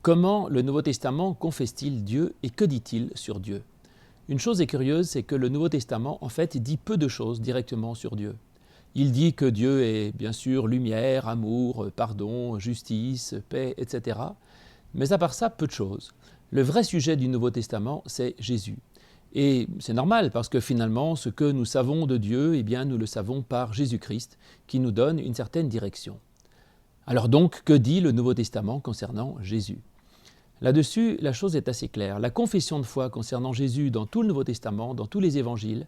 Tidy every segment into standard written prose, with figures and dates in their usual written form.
comment le Nouveau Testament confesse-t-il Dieu et que dit-il sur Dieu? Une chose est curieuse, c'est que le Nouveau Testament, en fait, dit peu de choses directement sur Dieu. Il dit que Dieu est bien sûr lumière, amour, pardon, justice, paix, etc. Mais à part ça, peu de choses. Le vrai sujet du Nouveau Testament, c'est Jésus. Et c'est normal parce que finalement, ce que nous savons de Dieu, eh bien, nous le savons par Jésus-Christ, qui nous donne une certaine direction. Alors donc, que dit le Nouveau Testament concernant Jésus? Là-dessus, la chose est assez claire. La confession de foi concernant Jésus dans tout le Nouveau Testament, dans tous les évangiles,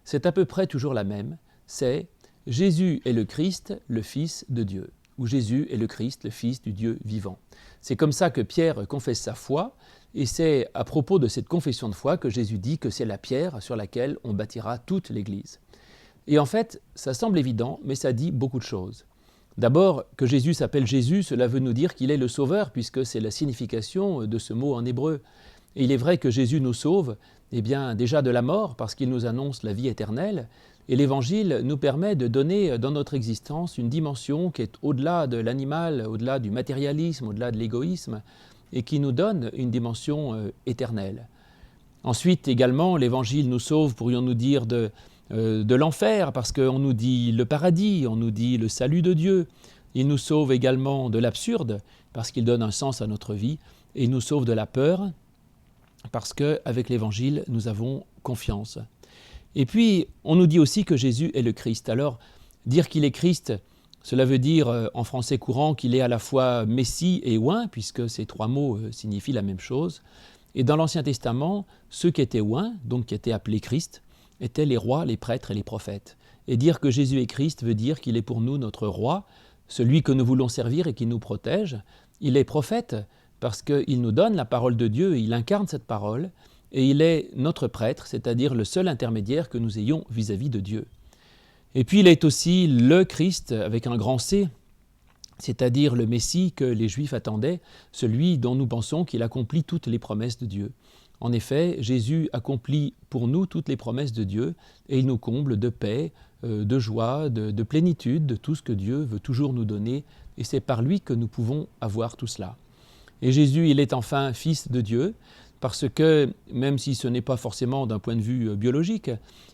c'est à peu près toujours la même. C'est « Jésus est le Christ, le Fils de Dieu » ou « Jésus est le Christ, le Fils du Dieu vivant ». C'est comme ça que Pierre confesse sa foi, et c'est à propos de cette confession de foi que Jésus dit que c'est la pierre sur laquelle on bâtira toute l'Église. Et en fait, ça semble évident, mais ça dit beaucoup de choses. D'abord, que Jésus s'appelle Jésus, cela veut nous dire qu'il est le Sauveur, puisque c'est la signification de ce mot en hébreu. Et il est vrai que Jésus nous sauve, eh bien, déjà de la mort, parce qu'il nous annonce la vie éternelle, et l'Évangile nous permet de donner dans notre existence une dimension qui est au-delà de l'animal, au-delà du matérialisme, au-delà de l'égoïsme, et qui nous donne une dimension éternelle. Ensuite, également, l'Évangile nous sauve, pourrions-nous dire, de l'enfer, parce qu'on nous dit le paradis, on nous dit le salut de Dieu. Il nous sauve également de l'absurde, parce qu'il donne un sens à notre vie, et il nous sauve de la peur, parce qu'avec l'Évangile, nous avons confiance. Et puis, on nous dit aussi que Jésus est le Christ. Alors, dire qu'il est Christ, cela veut dire en français courant qu'il est à la fois Messie et oint, puisque ces trois mots signifient la même chose. Et dans l'Ancien Testament, ceux qui étaient oints, donc qui étaient appelés Christ, étaient les rois, les prêtres et les prophètes. Et dire que Jésus est Christ veut dire qu'il est pour nous notre roi, celui que nous voulons servir et qui nous protège. Il est prophète parce qu'il nous donne la parole de Dieu et il incarne cette parole. Et il est notre prêtre, c'est-à-dire le seul intermédiaire que nous ayons vis-à-vis de Dieu. Et puis il est aussi le Christ avec un grand C, c'est-à-dire le Messie que les Juifs attendaient, celui dont nous pensons qu'il accomplit toutes les promesses de Dieu. En effet, Jésus accomplit pour nous toutes les promesses de Dieu et il nous comble de paix, de joie, de plénitude, de tout ce que Dieu veut toujours nous donner et c'est par lui que nous pouvons avoir tout cela. Et Jésus, il est enfin Fils de Dieu parce que, même si ce n'est pas forcément d'un point de vue biologique,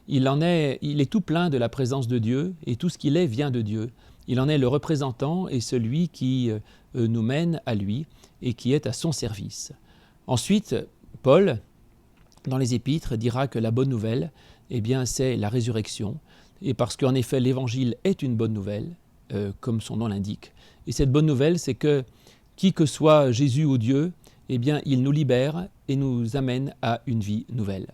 il est tout plein de la présence de Dieu et tout ce qu'il est vient de Dieu. Il en est le représentant et celui qui nous mène à lui et qui est à son service. Ensuite, Paul, dans les Épîtres, dira que la bonne nouvelle, eh bien, c'est la résurrection. Et parce qu'en effet, l'Évangile est une bonne nouvelle, comme son nom l'indique. Et cette bonne nouvelle, c'est que, qui que soit Jésus ou Dieu, eh bien, il nous libère et nous amène à une vie nouvelle.